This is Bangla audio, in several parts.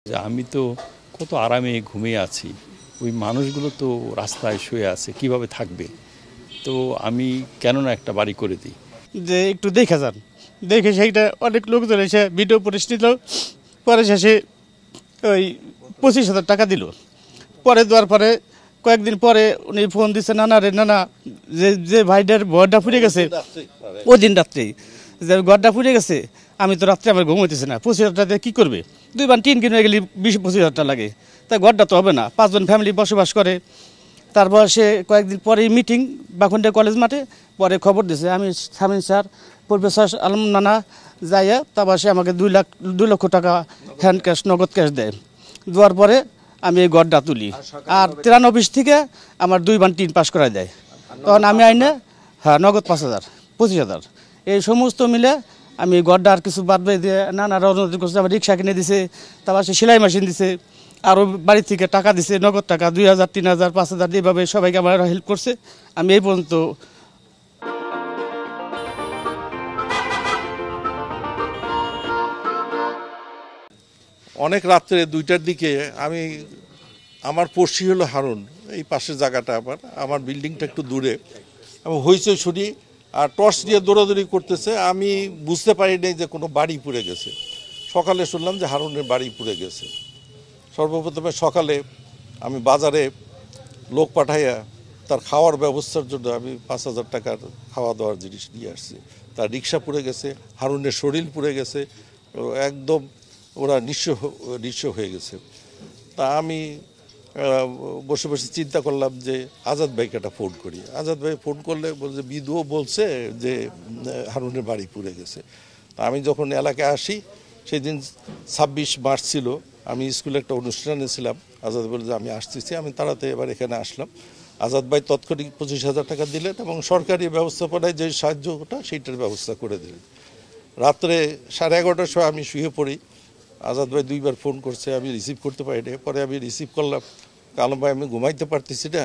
যে আমি তো কত আরামে ঘুমিয়ে আছি, ওই মানুষগুলো তো রাস্তায় শুয়ে আছে, কিভাবে থাকবে? তো আমি কেন না একটা বাড়ি করে দিই। যে একটু দেখে যান, দেখে সেইটা অনেক লোকজন এসে ভিডিও পুলিশ নিল। পরে শেষে ওই 25,000 টাকা দিল। পরে দেওয়ার পরে কয়েকদিন পরে উনি ফোন দিচ্ছে, নানা রে নানা, যে যে ভাইটার ঘরটা ফুটে গেছে ওই দিন রাত্রেই, যে ঘরটা ফুটে গেছে, আমি তো রাত্রে আমার ঘুম হইতেছে না, 25,000 টাকা দিয়ে কী করবে? 2 বার টিন কিনে গেলে 20-25,000 টাকা লাগে, তাই ঘরটা তো হবে না। 5 জন ফ্যামিলি বসবাস করে। তারপর সে কয়েকদিন পরে মিটিং বাখুন্ডা কলেজ মাঠে, পরে খবর দিছে আমি শামীম স্যার, প্রফেসর আলম নানা যাইয়া, তারপর সে আমাকে 2 লক্ষ টাকা হ্যান্ড ক্যাশ, নগদ ক্যাশ দেয়। দেওয়ার পরে আমি এই গড়টা তুলি, আর 93 অফিস থেকে আমার 2 বার টিন পাস করাই দেয়। তখন আমি আইনে নগদ 5,000, 25,000 এই সমস্ত মিলে আমি গড়টা আর কিছু বাদ দিয়ে নানারা অনুরোধ করছে, আমার রিক্সা কিনে দিছে, তারপর সে সেলাই মেশিন দিছে, আরও বাড়ি থেকে টাকা দিছে, নগদ টাকা 2,000, 3,000, 5,000 এইভাবে সবাইকে আমার হেল্প করছে। আমি এই পর্যন্ত। অনেক রাত্রে 2টার দিকে আমার পড়শি হলো হারুন, এই পাশের জায়গাটা আমার বিল্ডিংটা একটু দূরে, আমি হইচই শুনি আর টর্চ দিয়ে দৌড়াদৌড়ি করতেছে। আমি বুঝতে পারি নাই যে কোনো বাড়ি পুড়ে গেছে। সকালে শুনলাম যে হারুনের বাড়ি পুড়ে গেছে। সর্বপ্রথমে সকালে আমি বাজারে লোক পাঠাইয়া তার খাওয়ার ব্যবস্থার জন্য আমি 5,000 টাকার খাওয়া দাওয়ার জিনিস নিয়ে আসছি। তার রিক্সা পুড়ে গেছে, হারুনের শরীর পুড়ে গেছে, একদম ওরা নিঃস্ব হয়ে গেছে। তা আমি বসে বসে চিন্তা করলাম যে আজাদ ভাইকে একটা ফোন করি। আজাদ ভাই ফোন করলে বলছে বিধুও বলছে যে হারুনের বাড়ি পুড়ে গেছে। তা আমি যখন এলাকায় আসি, সেদিন 26 মার্চ ছিল, আমি স্কুলে একটা অনুষ্ঠানে ছিলাম। আজাদ বলে যে আমি আসতেছি, আমি তাড়াতাড়ি এবার এখানে আসলাম। আজাদ ভাই তৎক্ষণিক 25,000 টাকা দিলেন এবং সরকারি ব্যবস্থাপনায় যে সাহায্যটা সেইটার ব্যবস্থা করে দিলেন। রাত্রে 11:30টার সময় আমি শুয়ে পড়ি। আজাদ ভাই 2 বার ফোন করছে, আমি রিসিভ করতে পারিনি। পরে আমি রিসিভ করলাম, আলম ভাই আমি ঘুমাইতে পারতেছি না,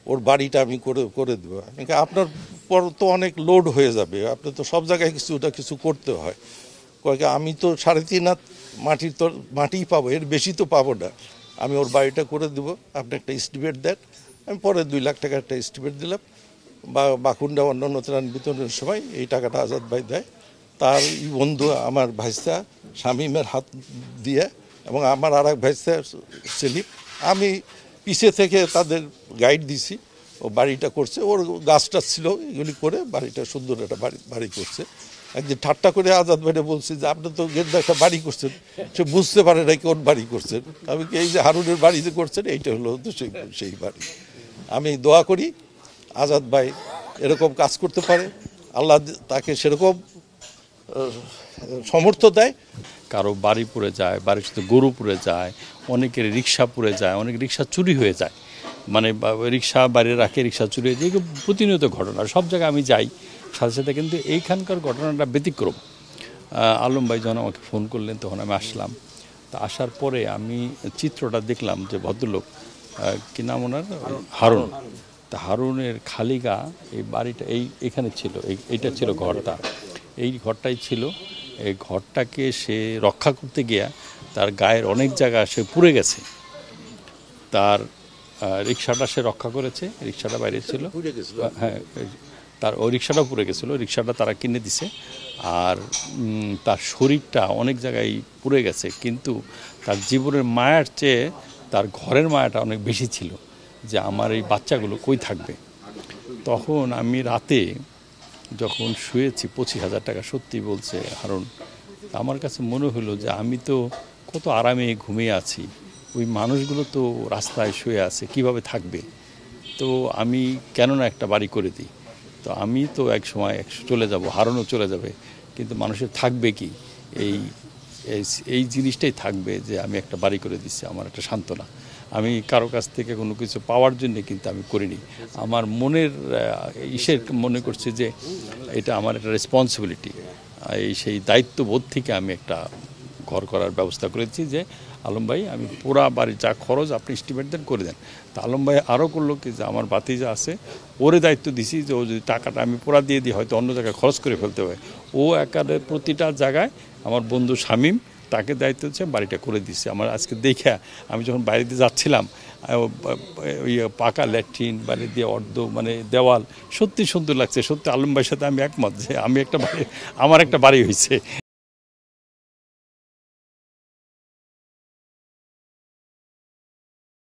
ওর বাড়িটা আমি করে দেবো। আপনার পর তো অনেক লোড হয়ে যাবে, আপনি তো সব জায়গায় কিছু করতে হয়। কয়েক আমি তো 3.5 হাত মাটিই পাবো, এর বেশি তো পাবো না, আমি ওর বাড়িটা করে দেবো, আপনি একটা এস্টিমেট দেন। আমি পরে 2 লাখ টাকা একটা এস্টিমেট দিলাম। বাকুন্ডা অন্যান্য ত্রাণ বিতরণের সময় এই টাকাটা আজাদ ভাই দেয়। তার বন্ধু আমার ভাইস্তা শামীমের হাত দিয়ে এবং আমার আর এক ভাইস্তা সেলিম, আমি পিছে থেকে তাদের গাইড দিছি, ও বাড়িটা করছে। ওর গাছটা ছিল, এগুলি করে বাড়িটা সুন্দর একটা বাড়ি করছে। একদিন ঠাট্টা করে আজাদ ভাইরে বলছি যে আপনি তো গেন্দা একটা বাড়ি করছেন, সে বুঝতে পারে না কোন বাড়ি করছেন। আমি এই যে হারুনের বাড়ি যে করছেন এইটা হলো তো সেই বাড়ি। আমি দোয়া করি আজাদ ভাই এরকম কাজ করতে পারে, আল্লাহ তাকে সেরকম সমর্থ দেয়। কারো বাড়ি পুড়ে যায়, বাড়ির সাথে গরু পুড়ে যায়, অনেকের রিক্সা পুড়ে যায়, অনেক রিক্সা চুরি হয়ে যায়, মানে রিক্সা বাইরে রাখে, রিক্সা চুরি হয়ে যায়। এগুলো প্রতিনিয়ত ঘটনা, সব জায়গায় আমি যাই সাথে সাথে, কিন্তু এইখানকার ঘটনাটা ব্যতিক্রম। আলম ভাই যখন আমাকে ফোন করলেন তখন আমি আসলাম। তা আসার পরে আমি চিত্রটা দেখলাম যে ভদ্রলোক, কি নাম ওনার, হারুন। তা হারুনের খালিগা এই বাড়িটা এখানে ছিল, এইটা ছিল ঘরটা, এই ঘরটাই ছিল। এই ঘরটাকে সে রক্ষা করতে গিয়া তার গায়ের অনেক জায়গা সে পুড়ে গেছে। তার রিক্সাটা সে রক্ষা করেছে, রিক্সাটা বাইরে ছিল, হ্যাঁ, তার ওই রিক্সাটাও পুড়ে গেছিলো, রিক্সাটা তারা কিনে দিছে। আর তার শরীরটা অনেক জায়গায় পুড়ে গেছে, কিন্তু তার জীবনের মায়ার চেয়ে তার ঘরের মায়াটা অনেক বেশি ছিল, যে আমার এই বাচ্চাগুলো কই থাকবে। তখন আমি রাতে যখন শুয়েছি, 25,000 টাকা সত্যি বলছে হারুন, আমার কাছে মনে হলো যে আমি তো কত আরামে ঘুমিয়ে আছি, ওই মানুষগুলো তো রাস্তায় শুয়ে আছে, কিভাবে থাকবে? তো আমি কেন না একটা বাড়ি করে দিই। তো আমি তো এক সময় চলে যাব, হারুনও চলে যাবে, কিন্তু মানুষের থাকবে কি? এই এই জিনিসটাই থাকবে যে আমি একটা বাড়ি করে দিচ্ছি, আমার একটা সান্ত্বনা। আমি কারো কাছ থেকে কোনো কিছু পাওয়ার জন্য কিন্তু আমি করিনি, আমার মনের মনে করছে যে এটা আমার একটা রেসপন্সিবিলিটি, সেই দায়িত্ববোধ থেকে আমি একটা ঘর করার ব্যবস্থা করেছি। যে আলম ভাই আমি পুরা বাড়ির যা খরচ আপনি এস্টিমেট দেন করে দেন। তা আলম ভাই আরও করলো কি, যে আমার ভাতিজা আছে, ওরে দায়িত্ব দিছি যে ও যদি টাকাটা আমি পুরা দিয়ে দিই, হয়তো অন্য জায়গায় খরচ করে ফেলতে হয়। ও একাডে প্রতিটা জায়গায় আমার বন্ধু শামীম তাকে দায়িত্ব হচ্ছে বাড়িটা করে দিচ্ছে। আমার আজকে দেখে আমি যখন বাড়িতে যাচ্ছিলাম পাকা ল্যাট্রিন বাড়ি দিয়ে অর্ধ মানে দেওয়াল, সত্যি সুন্দর লাগছে। সত্যি আলম ভাইয়ের সাথে আমি একমত যে আমার একটা বাড়ি হয়েছে।